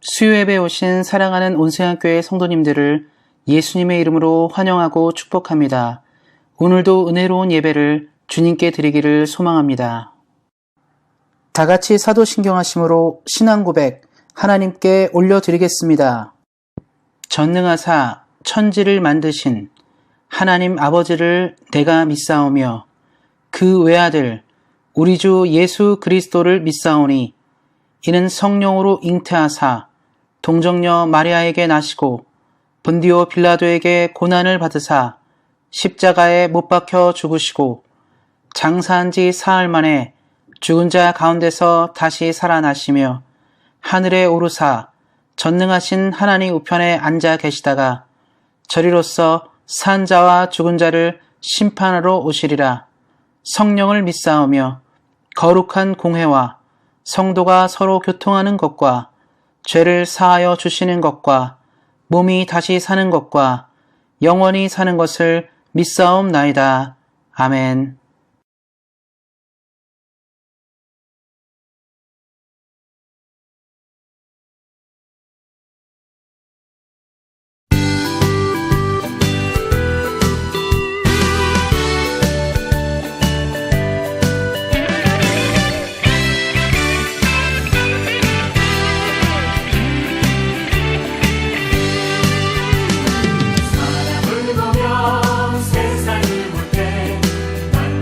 수요예배 오신 사랑하는 온세안교회 성도님들을 예수님의 이름으로 환영하고 축복합니다. 오늘도 은혜로운 예배를 주님께 드리기를 소망합니다. 다같이 사도신경하심으로 신앙고백 하나님께 올려드리겠습니다. 전능하사 천지를 만드신 하나님 아버지를 내가 믿사오며 그 외아들 우리 주 예수 그리스도를 믿사오니 이는 성령으로 잉태하사 동정녀 마리아에게 나시고 본디오 빌라도에게 고난을 받으사 십자가에 못 박혀 죽으시고 장사한 지 사흘 만에 죽은 자 가운데서 다시 살아나시며 하늘에 오르사 전능하신 하나님 우편에 앉아 계시다가 저리로서 산 자와 죽은 자를 심판하러 오시리라. 성령을 믿사오며 거룩한 공회와 성도가 서로 교통하는 것과 죄를 사하여 주시는 것과 몸이 다시 사는 것과 영원히 사는 것을 믿사옵나이다. 아멘. 사람을 보며 세상을 볼때 난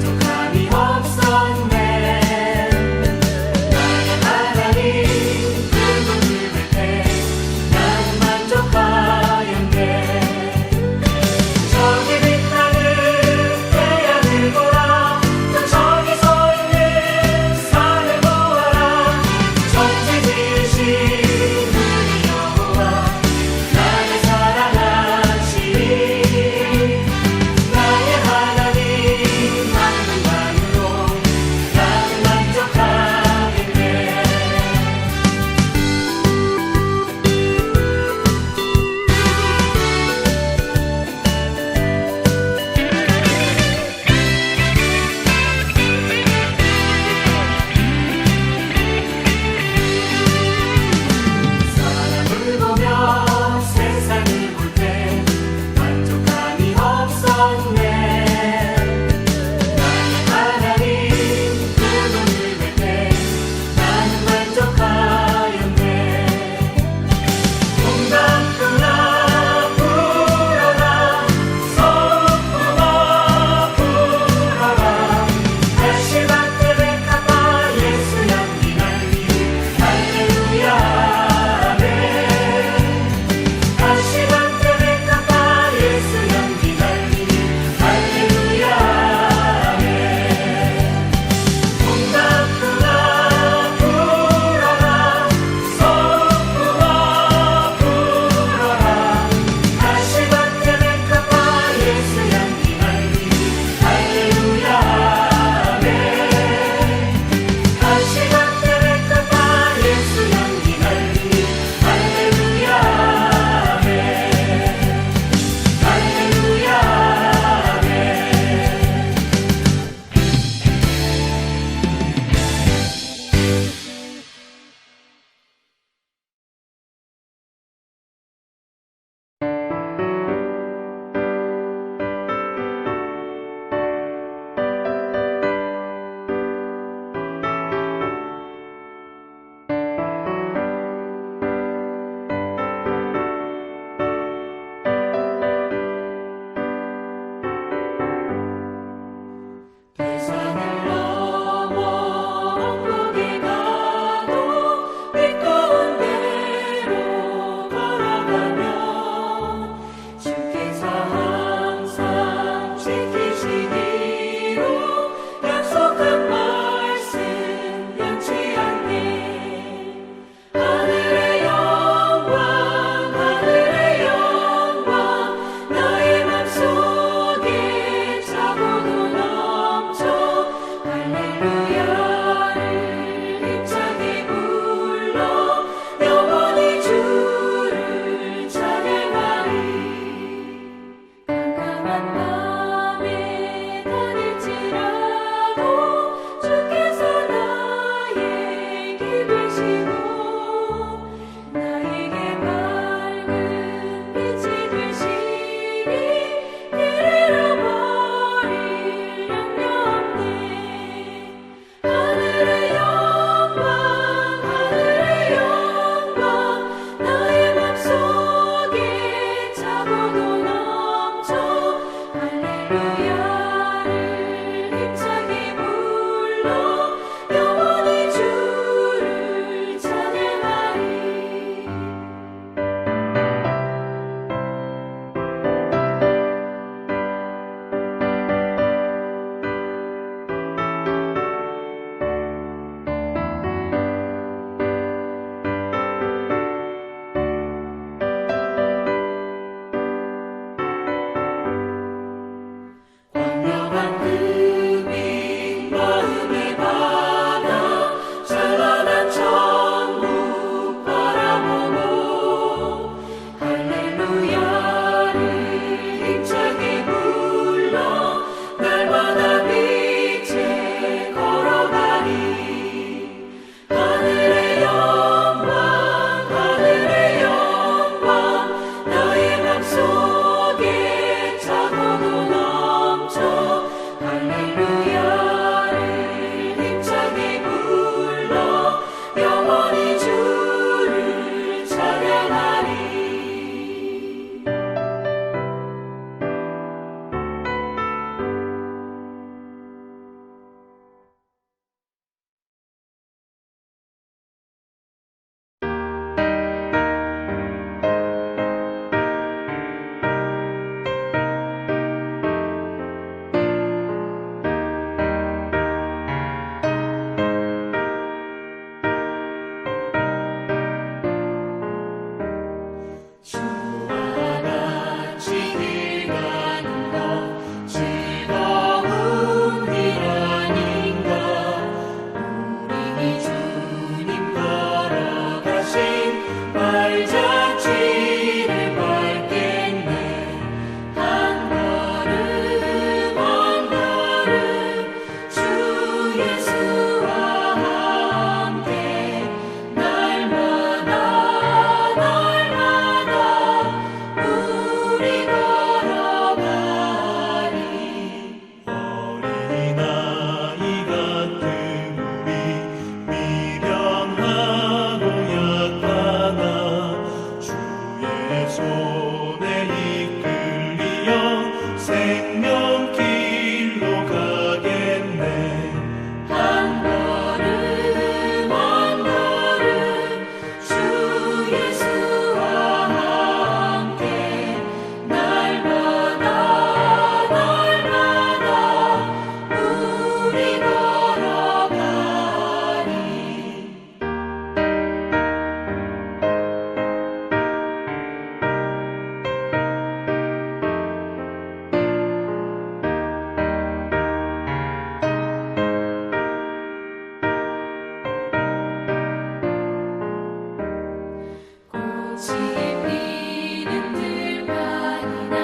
씹히는 들판이나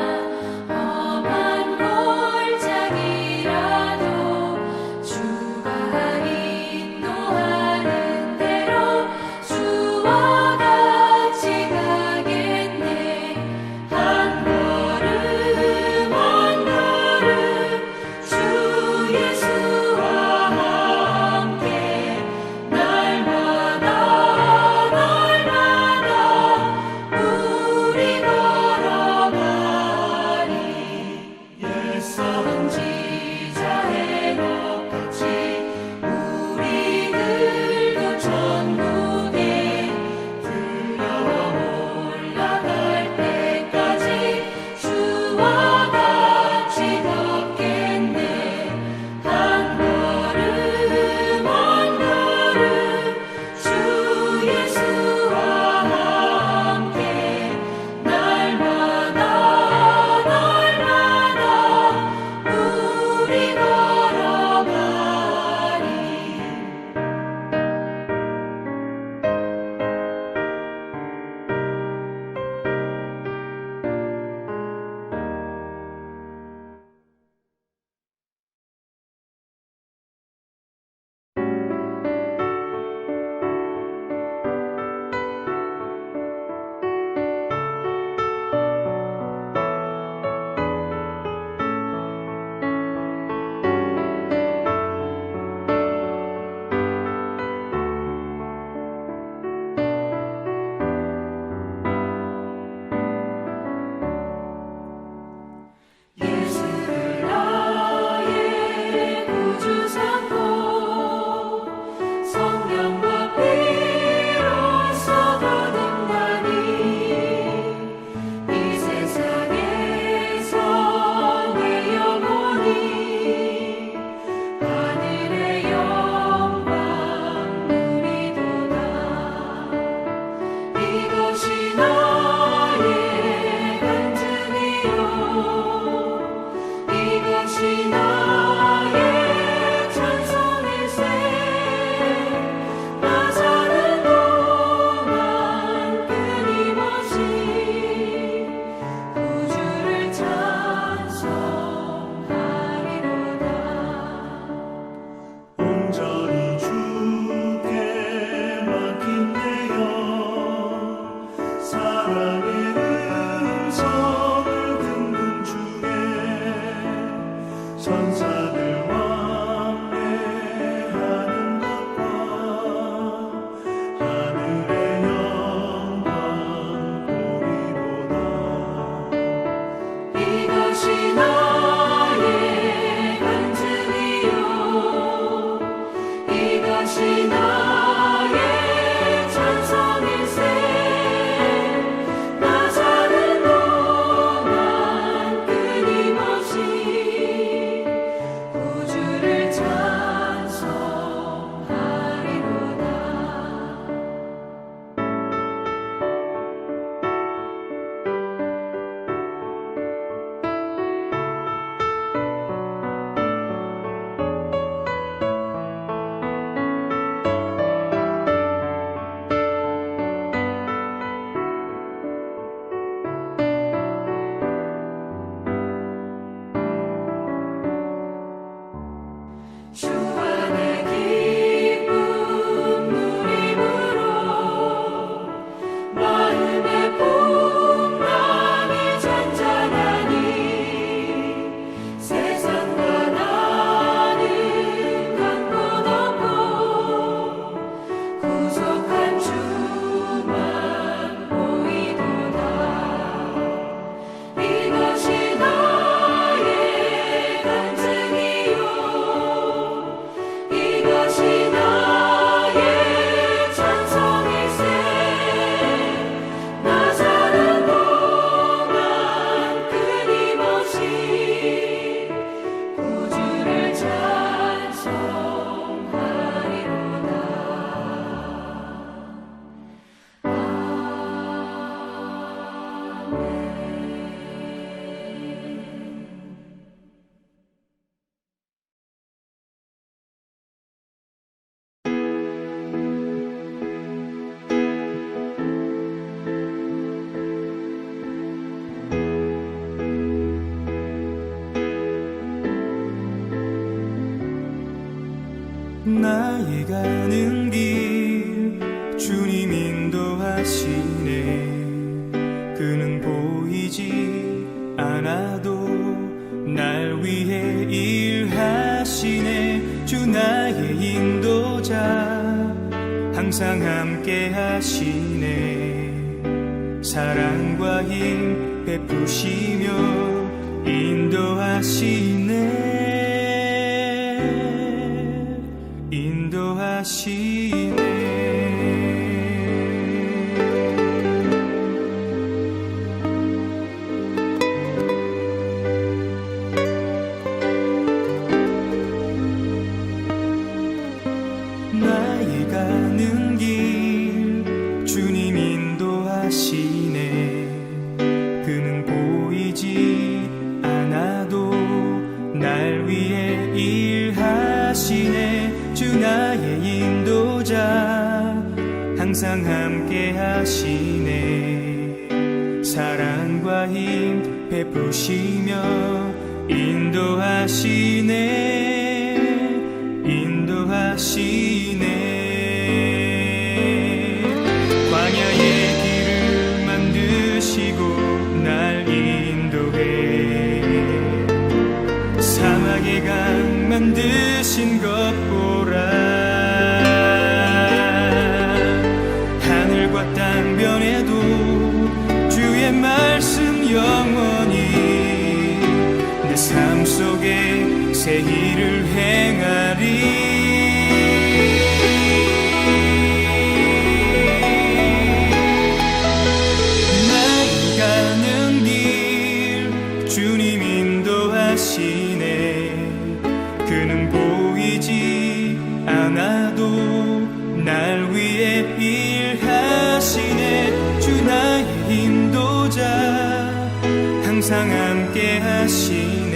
험한 골짜기라도 주가 인도하는 대로 주와 같이 가겠네. 한 걸음 한 걸음 주 예수와 함께 날마다 그는 보이지 않아도 날 위해 일하시네. 주 나의 인도자 항상 함께 하시네. 사랑과 힘 베푸시며 인도하시네. 나의 가는 길 주님 인도하시네. 그는 보이지 않아도 날 위해 일하시네. 주 나의 인도자 항상 함께 하시네. 사랑과 힘 베푸시며 인도하시네. 광야의 길을 만드시고 날 인도해. 사막의 강 만드신 것 보라. 하늘과 땅 변해도 주의 말씀 영원히 내 삶 속에 새 일을 행하리. 나의 가는 길 주님 인도하시네. 그는 보이지 않아도 날 위해 일하시네. 주 나의 인도자 항상 함께 하시네.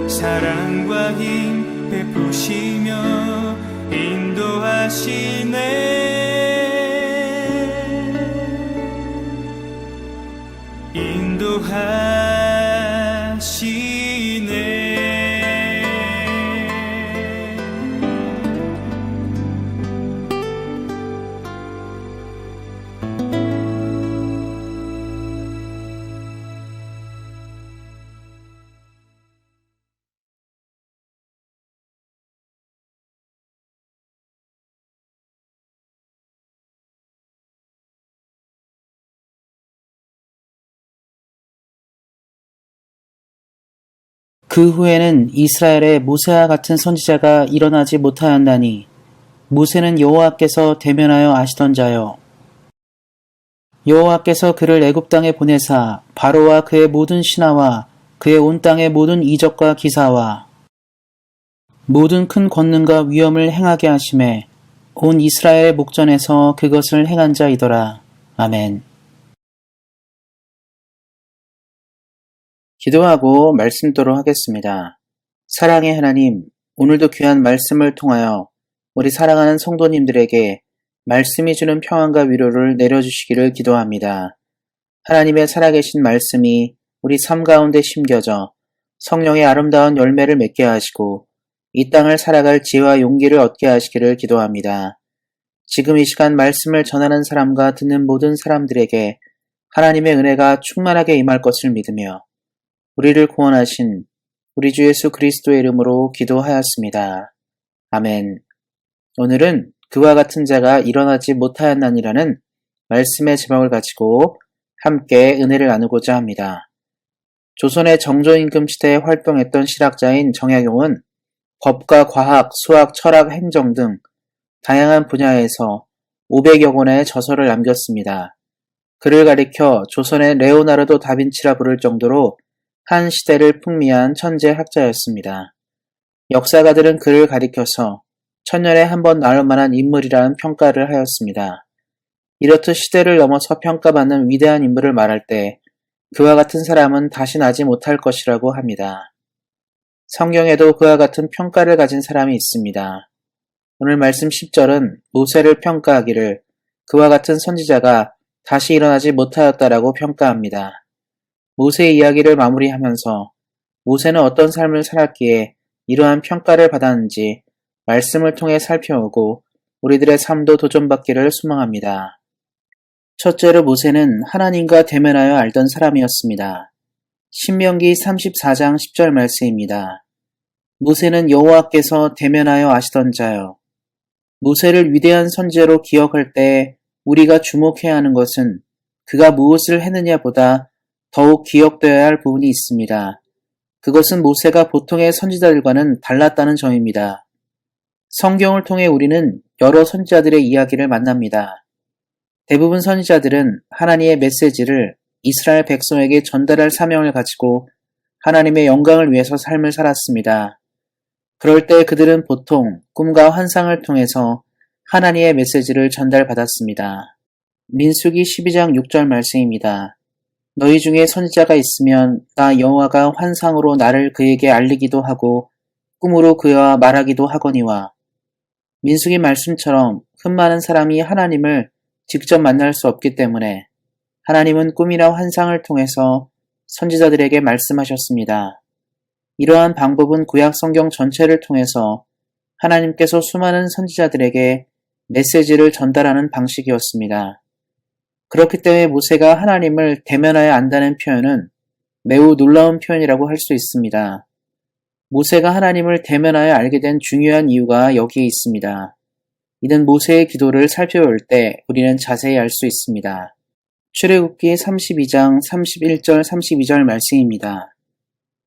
사랑과 힘 베푸시며 인도하시네. 그 후에는 이스라엘에 모세와 같은 선지자가 일어나지 못하였나니 모세는 여호와께서 대면하여 아시던 자요. 여호와께서 그를 애굽 땅에 보내사 바로와 그의 모든 신하와 그의 온 땅의 모든 이적과 기사와 모든 큰 권능과 위엄을 행하게 하심에 온 이스라엘 목전에서 그것을 행한 자이더라. 아멘. 기도하고 말씀도록 하겠습니다. 사랑의 하나님, 오늘도 귀한 말씀을 통하여 우리 사랑하는 성도님들에게 말씀이 주는 평안과 위로를 내려주시기를 기도합니다. 하나님의 살아계신 말씀이 우리 삶 가운데 심겨져 성령의 아름다운 열매를 맺게 하시고 이 땅을 살아갈 지혜와 용기를 얻게 하시기를 기도합니다. 지금 이 시간 말씀을 전하는 사람과 듣는 모든 사람들에게 하나님의 은혜가 충만하게 임할 것을 믿으며 우리를 구원하신 우리 주 예수 그리스도의 이름으로 기도하였습니다. 아멘. 오늘은 그와 같은 자가 일어나지 못하였나니라는 말씀의 제목을 가지고 함께 은혜를 나누고자 합니다. 조선의 정조임금 시대에 활동했던 실학자인 정약용은 법과 과학, 수학, 철학, 행정 등 다양한 분야에서 500여 권의 저서를 남겼습니다. 그를 가리켜 조선의 레오나르도 다빈치라 부를 정도로 한 시대를 풍미한 천재 학자였습니다. 역사가들은 그를 가리켜서 천년에 한 번 나올 만한 인물이라는 평가를 하였습니다. 이렇듯 시대를 넘어서 평가받는 위대한 인물을 말할 때 그와 같은 사람은 다시 나지 못할 것이라고 합니다. 성경에도 그와 같은 평가를 가진 사람이 있습니다. 오늘 말씀 10절은 모세를 평가하기를 그와 같은 선지자가 다시 일어나지 못하였다라고 평가합니다. 모세의 이야기를 마무리하면서 모세는 어떤 삶을 살았기에 이러한 평가를 받았는지 말씀을 통해 살펴오고 우리들의 삶도 도전받기를 소망합니다. 첫째로 모세는 하나님과 대면하여 알던 사람이었습니다. 신명기 34장 10절 말씀입니다. 모세는 여호와께서 대면하여 아시던 자요. 모세를 위대한 선지자로 기억할 때 우리가 주목해야 하는 것은 그가 무엇을 했느냐보다 더욱 기억되어야 할 부분이 있습니다. 그것은 모세가 보통의 선지자들과는 달랐다는 점입니다. 성경을 통해 우리는 여러 선지자들의 이야기를 만납니다. 대부분 선지자들은 하나님의 메시지를 이스라엘 백성에게 전달할 사명을 가지고 하나님의 영광을 위해서 삶을 살았습니다. 그럴 때 그들은 보통 꿈과 환상을 통해서 하나님의 메시지를 전달받았습니다. 민수기 12장 6절 말씀입니다. 너희 중에 선지자가 있으면 나 여호와가 환상으로 나를 그에게 알리기도 하고 꿈으로 그와 말하기도 하거니와. 민수기 말씀처럼 흠많은 사람이 하나님을 직접 만날 수 없기 때문에 하나님은 꿈이나 환상을 통해서 선지자들에게 말씀하셨습니다. 이러한 방법은 구약 성경 전체를 통해서 하나님께서 수많은 선지자들에게 메시지를 전달하는 방식이었습니다. 그렇기 때문에 모세가 하나님을 대면하여 안다는 표현은 매우 놀라운 표현이라고 할 수 있습니다. 모세가 하나님을 대면하여 알게 된 중요한 이유가 여기에 있습니다. 이는 모세의 기도를 살펴볼 때 우리는 자세히 알 수 있습니다. 출애굽기 32장 31절 32절 말씀입니다.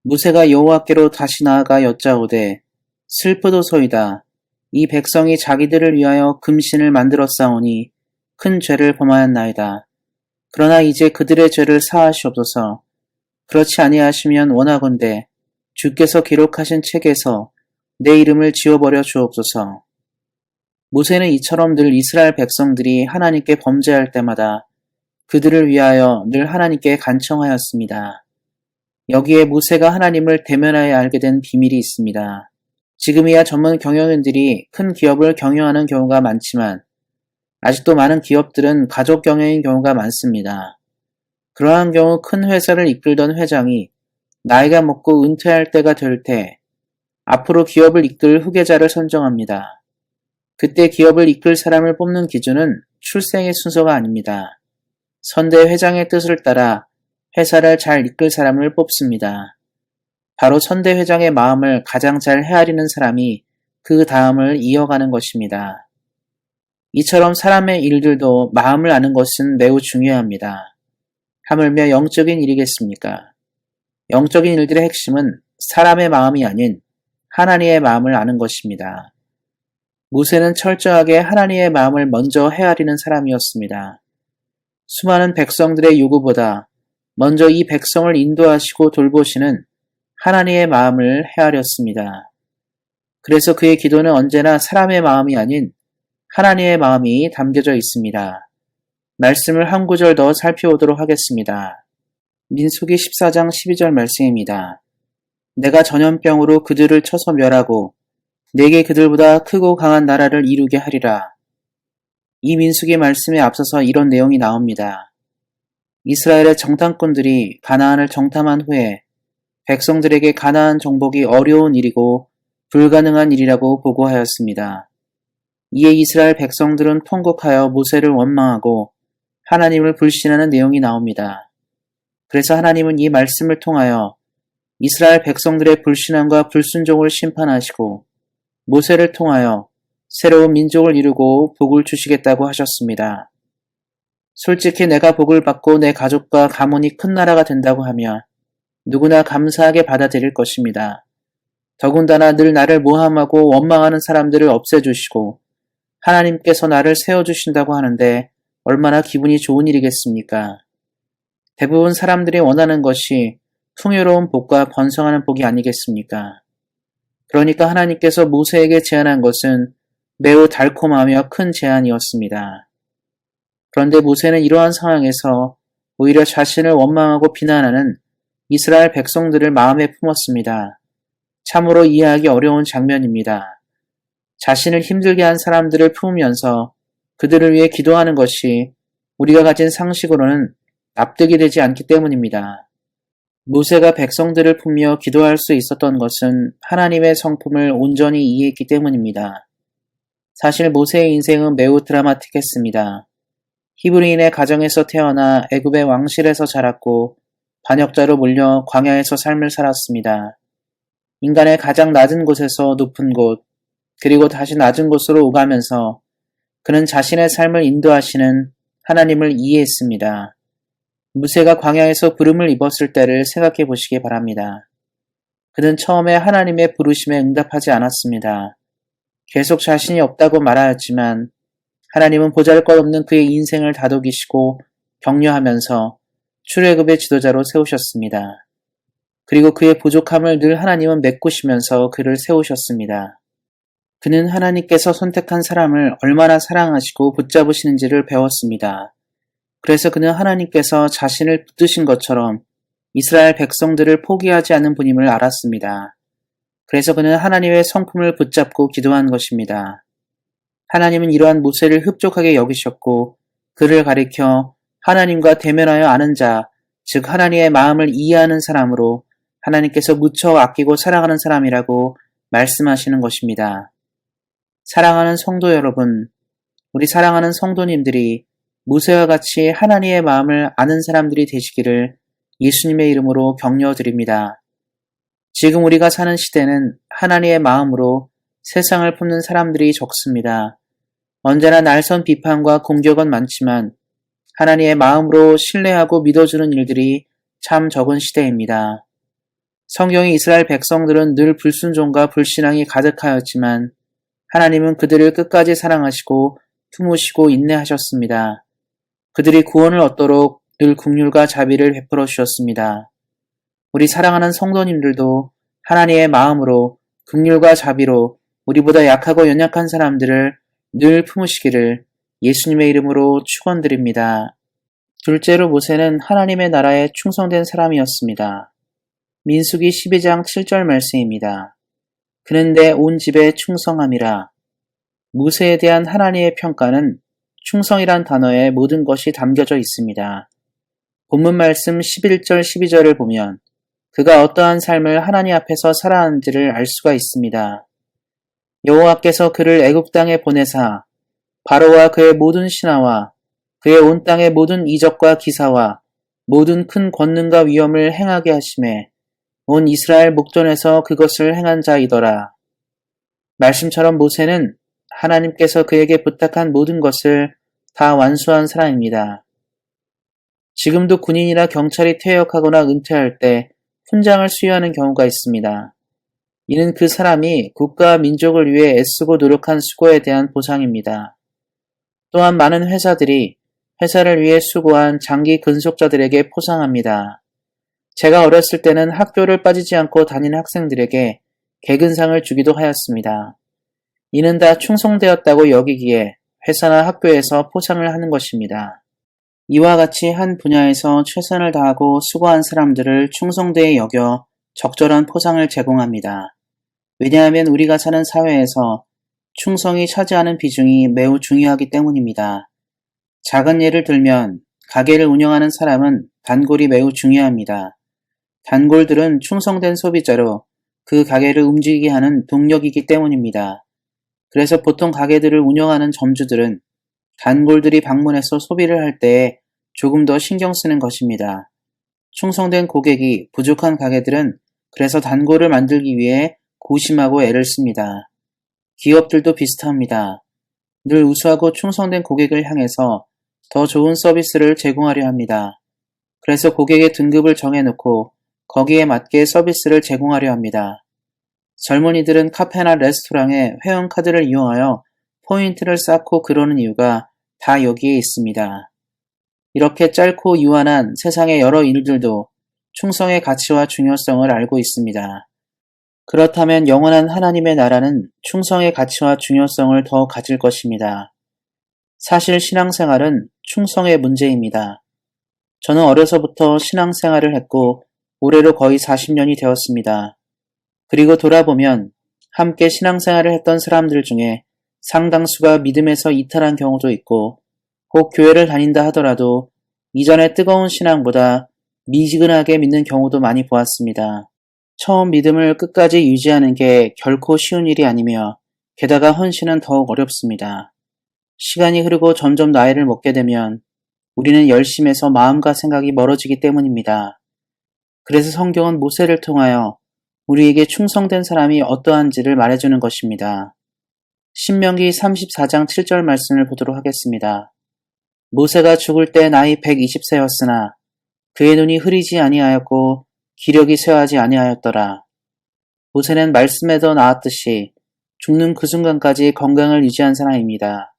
모세가 여호와께로 다시 나아가 여짜오되 슬프도소이다. 이 백성이 자기들을 위하여 금신을 만들었사오니 큰 죄를 범하였나이다. 그러나 이제 그들의 죄를 사하시옵소서. 그렇지 아니하시면 원하건대 주께서 기록하신 책에서 내 이름을 지워버려 주옵소서. 모세는 이처럼 늘 이스라엘 백성들이 하나님께 범죄할 때마다 그들을 위하여 늘 하나님께 간청하였습니다. 여기에 모세가 하나님을 대면하여 알게 된 비밀이 있습니다. 지금이야 전문 경영인들이 큰 기업을 경영하는 경우가 많지만 아직도 많은 기업들은 가족 경영인 경우가 많습니다. 그러한 경우 큰 회사를 이끌던 회장이 나이가 먹고 은퇴할 때가 될 때 앞으로 기업을 이끌 후계자를 선정합니다. 그때 기업을 이끌 사람을 뽑는 기준은 출생의 순서가 아닙니다. 선대 회장의 뜻을 따라 회사를 잘 이끌 사람을 뽑습니다. 바로 선대 회장의 마음을 가장 잘 헤아리는 사람이 그 다음을 이어가는 것입니다. 이처럼 사람의 일들도 마음을 아는 것은 매우 중요합니다. 하물며 영적인 일이겠습니까? 영적인 일들의 핵심은 사람의 마음이 아닌 하나님의 마음을 아는 것입니다. 모세는 철저하게 하나님의 마음을 먼저 헤아리는 사람이었습니다. 수많은 백성들의 요구보다 먼저 이 백성을 인도하시고 돌보시는 하나님의 마음을 헤아렸습니다. 그래서 그의 기도는 언제나 사람의 마음이 아닌 하나님의 마음이 담겨져 있습니다. 말씀을 한 구절 더 살펴보도록 하겠습니다. 민수기 14장 12절 말씀입니다. 내가 전염병으로 그들을 쳐서 멸하고 내게 그들보다 크고 강한 나라를 이루게 하리라. 이 민수기 말씀에 앞서서 이런 내용이 나옵니다. 이스라엘의 정탐꾼들이 가나안을 정탐한 후에 백성들에게 가나안 정복이 어려운 일이고 불가능한 일이라고 보고하였습니다. 이에 이스라엘 백성들은 통곡하여 모세를 원망하고 하나님을 불신하는 내용이 나옵니다. 그래서 하나님은 이 말씀을 통하여 이스라엘 백성들의 불신함과 불순종을 심판하시고 모세를 통하여 새로운 민족을 이루고 복을 주시겠다고 하셨습니다. 솔직히 내가 복을 받고 내 가족과 가문이 큰 나라가 된다고 하면 누구나 감사하게 받아들일 것입니다. 더군다나 늘 나를 모함하고 원망하는 사람들을 없애주시고 하나님께서 나를 세워주신다고 하는데 얼마나 기분이 좋은 일이겠습니까? 대부분 사람들이 원하는 것이 풍요로운 복과 번성하는 복이 아니겠습니까? 그러니까 하나님께서 모세에게 제안한 것은 매우 달콤하며 큰 제안이었습니다. 그런데 모세는 이러한 상황에서 오히려 자신을 원망하고 비난하는 이스라엘 백성들을 마음에 품었습니다. 참으로 이해하기 어려운 장면입니다. 자신을 힘들게 한 사람들을 품으면서 그들을 위해 기도하는 것이 우리가 가진 상식으로는 납득이 되지 않기 때문입니다. 모세가 백성들을 품며 기도할 수 있었던 것은 하나님의 성품을 온전히 이해했기 때문입니다. 사실 모세의 인생은 매우 드라마틱했습니다. 히브리인의 가정에서 태어나 애굽의 왕실에서 자랐고 반역자로 몰려 광야에서 삶을 살았습니다. 인간의 가장 낮은 곳에서 높은 곳, 그리고 다시 낮은 곳으로 오가면서 그는 자신의 삶을 인도하시는 하나님을 이해했습니다. 무새가 광야에서 부름을 입었을 때를 생각해 보시기 바랍니다. 그는 처음에 하나님의 부르심에 응답하지 않았습니다. 계속 자신이 없다고 말하였지만 하나님은 보잘것없는 그의 인생을 다독이시고 격려하면서 출애굽의 지도자로 세우셨습니다. 그리고 그의 부족함을 늘 하나님은 메꾸시면서 그를 세우셨습니다. 그는 하나님께서 선택한 사람을 얼마나 사랑하시고 붙잡으시는지를 배웠습니다. 그래서 그는 하나님께서 자신을 붙드신 것처럼 이스라엘 백성들을 포기하지 않는 분임을 알았습니다. 그래서 그는 하나님의 성품을 붙잡고 기도한 것입니다. 하나님은 이러한 모세를 흡족하게 여기셨고 그를 가리켜 하나님과 대면하여 아는 자, 즉 하나님의 마음을 이해하는 사람으로 하나님께서 무척 아끼고 사랑하는 사람이라고 말씀하시는 것입니다. 사랑하는 성도 여러분, 우리 사랑하는 성도님들이 모세와 같이 하나님의 마음을 아는 사람들이 되시기를 예수님의 이름으로 격려드립니다. 지금 우리가 사는 시대는 하나님의 마음으로 세상을 품는 사람들이 적습니다. 언제나 날선 비판과 공격은 많지만 하나님의 마음으로 신뢰하고 믿어주는 일들이 참 적은 시대입니다. 성경의 이스라엘 백성들은 늘 불순종과 불신앙이 가득하였지만 하나님은 그들을 끝까지 사랑하시고 품으시고 인내하셨습니다. 그들이 구원을 얻도록 늘 긍휼과 자비를 베풀어 주셨습니다. 우리 사랑하는 성도님들도 하나님의 마음으로 긍휼과 자비로 우리보다 약하고 연약한 사람들을 늘 품으시기를 예수님의 이름으로 축원드립니다. 둘째로 모세는 하나님의 나라에 충성된 사람이었습니다. 민수기 12장 7절 말씀입니다. 그는 내 온 집에 충성함이라. 모세에 대한 하나님의 평가는 충성이란 단어에 모든 것이 담겨져 있습니다. 본문 말씀 11절 12절을 보면 그가 어떠한 삶을 하나님 앞에서 살아가는지를 알 수가 있습니다. 여호와께서 그를 애굽 땅에 보내사 바로와 그의 모든 신하와 그의 온 땅의 모든 이적과 기사와 모든 큰 권능과 위엄을 행하게 하심에 온 이스라엘 목전에서 그것을 행한 자이더라. 말씀처럼 모세는 하나님께서 그에게 부탁한 모든 것을 다 완수한 사람입니다. 지금도 군인이나 경찰이 퇴역하거나 은퇴할 때 훈장을 수여하는 경우가 있습니다. 이는 그 사람이 국가와 민족을 위해 애쓰고 노력한 수고에 대한 보상입니다. 또한 많은 회사들이 회사를 위해 수고한 장기 근속자들에게 포상합니다. 제가 어렸을 때는 학교를 빠지지 않고 다니는 학생들에게 개근상을 주기도 하였습니다. 이는 다 충성되었다고 여기기에 회사나 학교에서 포상을 하는 것입니다. 이와 같이 한 분야에서 최선을 다하고 수고한 사람들을 충성되이 여겨 적절한 포상을 제공합니다. 왜냐하면 우리가 사는 사회에서 충성이 차지하는 비중이 매우 중요하기 때문입니다. 작은 예를 들면 가게를 운영하는 사람은 단골이 매우 중요합니다. 단골들은 충성된 소비자로 그 가게를 움직이게 하는 동력이기 때문입니다. 그래서 보통 가게들을 운영하는 점주들은 단골들이 방문해서 소비를 할 때에 조금 더 신경 쓰는 것입니다. 충성된 고객이 부족한 가게들은 그래서 단골을 만들기 위해 고심하고 애를 씁니다. 기업들도 비슷합니다. 늘 우수하고 충성된 고객을 향해서 더 좋은 서비스를 제공하려 합니다. 그래서 고객의 등급을 정해놓고 거기에 맞게 서비스를 제공하려 합니다. 젊은이들은 카페나 레스토랑에 회원카드를 이용하여 포인트를 쌓고 그러는 이유가 다 여기에 있습니다. 이렇게 짧고 유한한 세상의 여러 일들도 충성의 가치와 중요성을 알고 있습니다. 그렇다면 영원한 하나님의 나라는 충성의 가치와 중요성을 더 가질 것입니다. 사실 신앙생활은 충성의 문제입니다. 저는 어려서부터 신앙생활을 했고 올해로 거의 40년이 되었습니다. 그리고 돌아보면 함께 신앙생활을 했던 사람들 중에 상당수가 믿음에서 이탈한 경우도 있고 혹 교회를 다닌다 하더라도 이전의 뜨거운 신앙보다 미지근하게 믿는 경우도 많이 보았습니다. 처음 믿음을 끝까지 유지하는 게 결코 쉬운 일이 아니며 게다가 헌신은 더욱 어렵습니다. 시간이 흐르고 점점 나이를 먹게 되면 우리는 열심에서 마음과 생각이 멀어지기 때문입니다. 그래서 성경은 모세를 통하여 우리에게 충성된 사람이 어떠한지를 말해주는 것입니다. 신명기 34장 7절 말씀을 보도록 하겠습니다. 모세가 죽을 때 나이 120세였으나 그의 눈이 흐리지 아니하였고 기력이 쇠하지 아니하였더라. 모세는 말씀에도 나왔듯이 죽는 그 순간까지 건강을 유지한 사람입니다.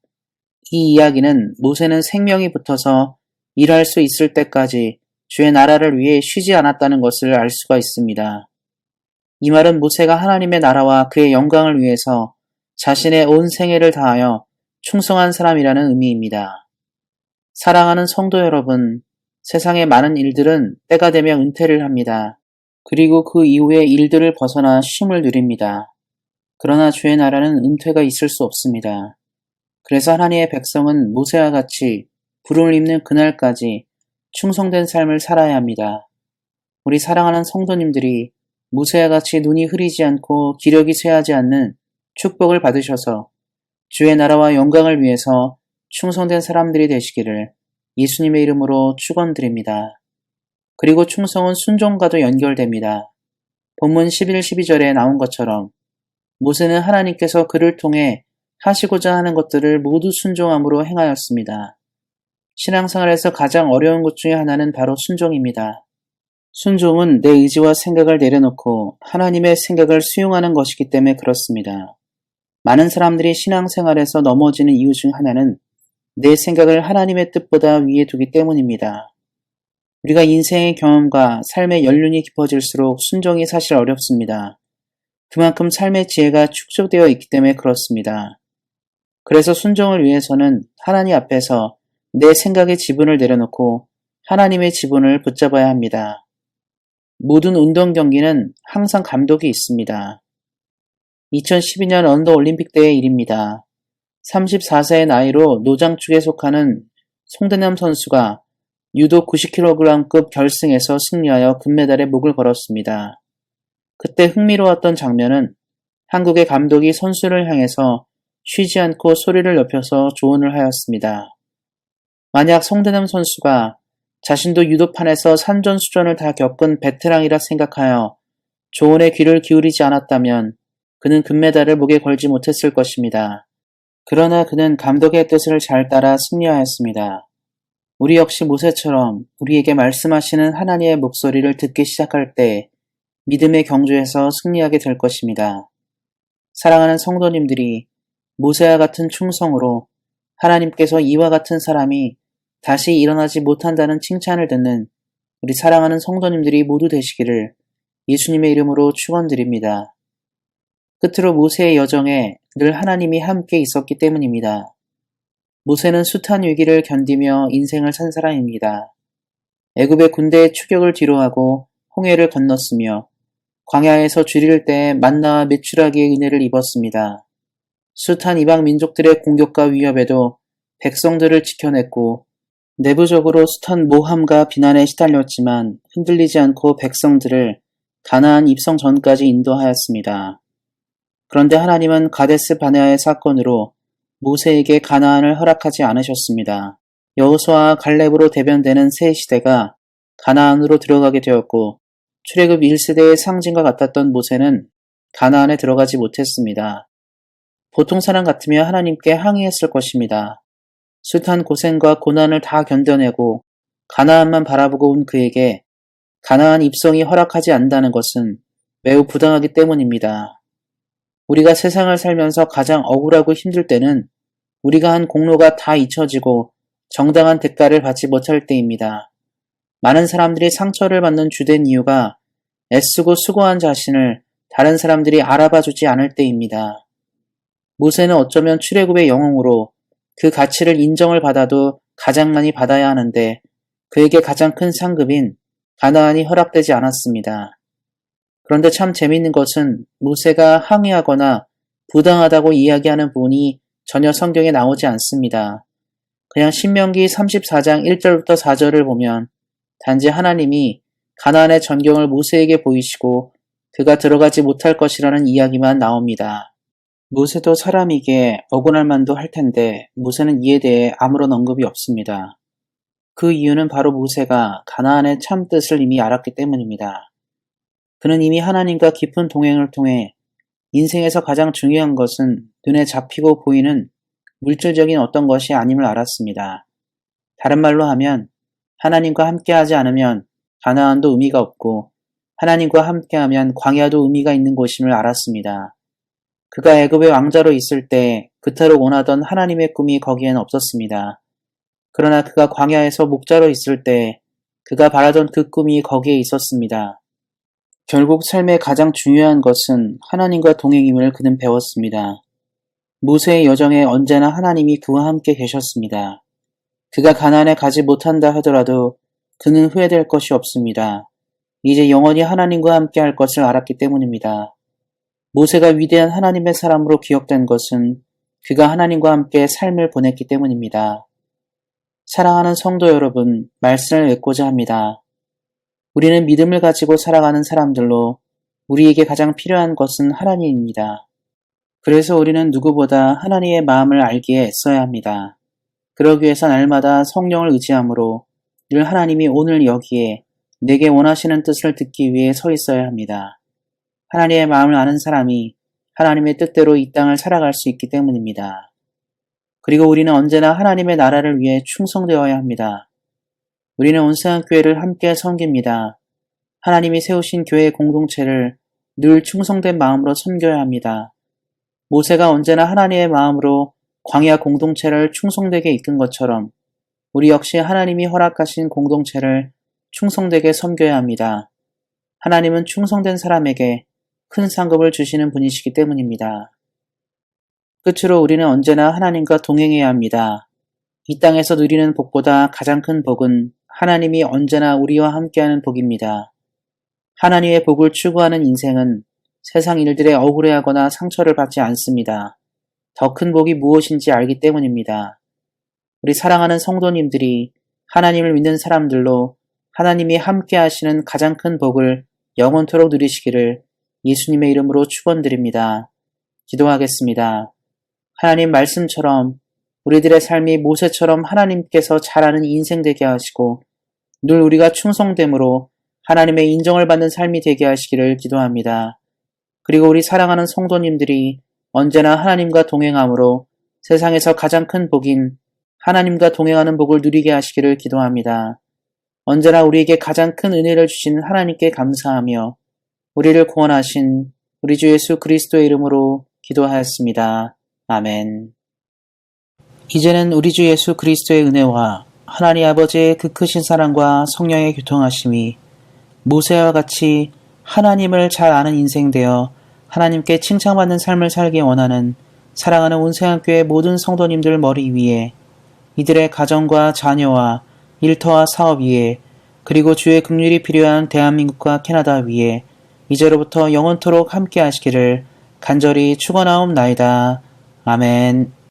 이 이야기는 모세는 생명이 붙어서 일할 수 있을 때까지 주의 나라를 위해 쉬지 않았다는 것을 알 수가 있습니다. 이 말은 모세가 하나님의 나라와 그의 영광을 위해서 자신의 온 생애를 다하여 충성한 사람이라는 의미입니다. 사랑하는 성도 여러분, 세상의 많은 일들은 때가 되면 은퇴를 합니다. 그리고 그 이후에 일들을 벗어나 쉼을 누립니다. 그러나 주의 나라는 은퇴가 있을 수 없습니다. 그래서 하나님의 백성은 모세와 같이 부름을 입는 그날까지 충성된 삶을 살아야 합니다. 우리 사랑하는 성도님들이 모세와 같이 눈이 흐리지 않고 기력이 쇠하지 않는 축복을 받으셔서 주의 나라와 영광을 위해서 충성된 사람들이 되시기를 예수님의 이름으로 축원드립니다. 그리고 충성은 순종과도 연결됩니다. 본문 11, 12절에 나온 것처럼 모세는 하나님께서 그를 통해 하시고자 하는 것들을 모두 순종함으로 행하였습니다. 신앙생활에서 가장 어려운 것 중에 하나는 바로 순종입니다. 순종은 내 의지와 생각을 내려놓고 하나님의 생각을 수용하는 것이기 때문에 그렇습니다. 많은 사람들이 신앙생활에서 넘어지는 이유 중 하나는 내 생각을 하나님의 뜻보다 위에 두기 때문입니다. 우리가 인생의 경험과 삶의 연륜이 깊어질수록 순종이 사실 어렵습니다. 그만큼 삶의 지혜가 축적되어 있기 때문에 그렇습니다. 그래서 순종을 위해서는 하나님 앞에서 내 생각의 지분을 내려놓고 하나님의 지분을 붙잡아야 합니다. 모든 운동 경기는 항상 감독이 있습니다. 2012년 런던 올림픽 때의 일입니다. 34세의 나이로 노장축에 속하는 송대남 선수가 유도 90kg급 결승에서 승리하여 금메달에 목을 걸었습니다. 그때 흥미로웠던 장면은 한국의 감독이 선수를 향해서 쉬지 않고 소리를 높여서 조언을 하였습니다. 만약 송대남 선수가 자신도 유도판에서 산전수전을 다 겪은 베테랑이라 생각하여 조언에 귀를 기울이지 않았다면 그는 금메달을 목에 걸지 못했을 것입니다. 그러나 그는 감독의 뜻을 잘 따라 승리하였습니다. 우리 역시 모세처럼 우리에게 말씀하시는 하나님의 목소리를 듣기 시작할 때 믿음의 경주에서 승리하게 될 것입니다. 사랑하는 성도님들이 모세와 같은 충성으로 하나님께서 이와 같은 사람이 다시 일어나지 못한다는 칭찬을 듣는 우리 사랑하는 성도님들이 모두 되시기를 예수님의 이름으로 축원드립니다. 끝으로 모세의 여정에 늘 하나님이 함께 있었기 때문입니다. 모세는 숱한 위기를 견디며 인생을 산 사람입니다. 애굽의 군대의 추격을 뒤로하고 홍해를 건넜으며 광야에서 줄일 때 만나와 메추라기의 은혜를 입었습니다. 숱한 이방 민족들의 공격과 위협에도 백성들을 지켜냈고 내부적으로 숱한 모함과 비난에 시달렸지만 흔들리지 않고 백성들을 가나안 입성 전까지 인도하였습니다. 그런데 하나님은 가데스 바네아의 사건으로 모세에게 가나안을 허락하지 않으셨습니다. 여호수아와 갈렙으로 대변되는 새 시대가 가나안으로 들어가게 되었고 출애굽 1세대의 상징과 같았던 모세는 가나안에 들어가지 못했습니다. 보통 사람 같으면 하나님께 항의했을 것입니다. 숱한 고생과 고난을 다 견뎌내고 가나안만 바라보고 온 그에게 가나안 입성이 허락하지 않는다는 것은 매우 부당하기 때문입니다. 우리가 세상을 살면서 가장 억울하고 힘들 때는 우리가 한 공로가 다 잊혀지고 정당한 대가를 받지 못할 때입니다. 많은 사람들이 상처를 받는 주된 이유가 애쓰고 수고한 자신을 다른 사람들이 알아봐주지 않을 때입니다. 모세는 어쩌면 출애굽의 영웅으로 그 가치를 인정을 받아도 가장 많이 받아야 하는데 그에게 가장 큰 상급인 가나안이 허락되지 않았습니다. 그런데 참 재미있는 것은 모세가 항의하거나 부당하다고 이야기하는 부분이 전혀 성경에 나오지 않습니다. 그냥 신명기 34장 1절부터 4절을 보면 단지 하나님이 가나안의 전경을 모세에게 보이시고 그가 들어가지 못할 것이라는 이야기만 나옵니다. 모세도 사람이기에 억울할 만도 할 텐데 모세는 이에 대해 아무런 언급이 없습니다. 그 이유는 바로 모세가 가나안의 참 뜻을 이미 알았기 때문입니다. 그는 이미 하나님과 깊은 동행을 통해 인생에서 가장 중요한 것은 눈에 잡히고 보이는 물질적인 어떤 것이 아님을 알았습니다. 다른 말로 하면 하나님과 함께하지 않으면 가나안도 의미가 없고 하나님과 함께하면 광야도 의미가 있는 곳임을 알았습니다. 그가 애굽의 왕자로 있을 때 그토록 원하던 하나님의 꿈이 거기엔 없었습니다. 그러나 그가 광야에서 목자로 있을 때 그가 바라던 그 꿈이 거기에 있었습니다. 결국 삶의 가장 중요한 것은 하나님과 동행임을 그는 배웠습니다. 모세의 여정에 언제나 하나님이 그와 함께 계셨습니다. 그가 가나안에 가지 못한다 하더라도 그는 후회될 것이 없습니다. 이제 영원히 하나님과 함께 할 것을 알았기 때문입니다. 모세가 위대한 하나님의 사람으로 기억된 것은 그가 하나님과 함께 삶을 보냈기 때문입니다. 사랑하는 성도 여러분, 말씀을 맺고자 합니다. 우리는 믿음을 가지고 살아가는 사람들로 우리에게 가장 필요한 것은 하나님입니다. 그래서 우리는 누구보다 하나님의 마음을 알기에 애써야 합니다. 그러기 위해서 날마다 성령을 의지함으로 늘 하나님이 오늘 여기에 내게 원하시는 뜻을 듣기 위해 서 있어야 합니다. 하나님의 마음을 아는 사람이 하나님의 뜻대로 이 땅을 살아갈 수 있기 때문입니다. 그리고 우리는 언제나 하나님의 나라를 위해 충성되어야 합니다. 우리는 온세상교회를 함께 섬깁니다. 하나님이 세우신 교회의 공동체를 늘 충성된 마음으로 섬겨야 합니다. 모세가 언제나 하나님의 마음으로 광야 공동체를 충성되게 이끈 것처럼 우리 역시 하나님이 허락하신 공동체를 충성되게 섬겨야 합니다. 하나님은 충성된 사람에게 큰 상급을 주시는 분이시기 때문입니다. 끝으로 우리는 언제나 하나님과 동행해야 합니다. 이 땅에서 누리는 복보다 가장 큰 복은 하나님이 언제나 우리와 함께하는 복입니다. 하나님의 복을 추구하는 인생은 세상 일들에 억울해하거나 상처를 받지 않습니다. 더 큰 복이 무엇인지 알기 때문입니다. 우리 사랑하는 성도님들이 하나님을 믿는 사람들로 하나님이 함께 하시는 가장 큰 복을 영원토록 누리시기를 예수님의 이름으로 축원드립니다. 기도하겠습니다. 하나님 말씀처럼 우리들의 삶이 모세처럼 하나님께서 잘하는 인생 되게 하시고 늘 우리가 충성됨으로 하나님의 인정을 받는 삶이 되게 하시기를 기도합니다. 그리고 우리 사랑하는 성도님들이 언제나 하나님과 동행함으로 세상에서 가장 큰 복인 하나님과 동행하는 복을 누리게 하시기를 기도합니다. 언제나 우리에게 가장 큰 은혜를 주신 하나님께 감사하며 우리를 구원하신 우리 주 예수 그리스도의 이름으로 기도하였습니다. 아멘. 이제는 우리 주 예수 그리스도의 은혜와 하나님 아버지의 그 크신 사랑과 성령의 교통하심이 모세와 같이 하나님을 잘 아는 인생 되어 하나님께 칭찬받는 삶을 살기 원하는 사랑하는 온세상교회 모든 성도님들 머리 위에 이들의 가정과 자녀와 일터와 사업 위에 그리고 주의 긍휼이 필요한 대한민국과 캐나다 위에 이제로부터 영원토록 함께 하시기를 간절히 축원하옵나이다. 아멘.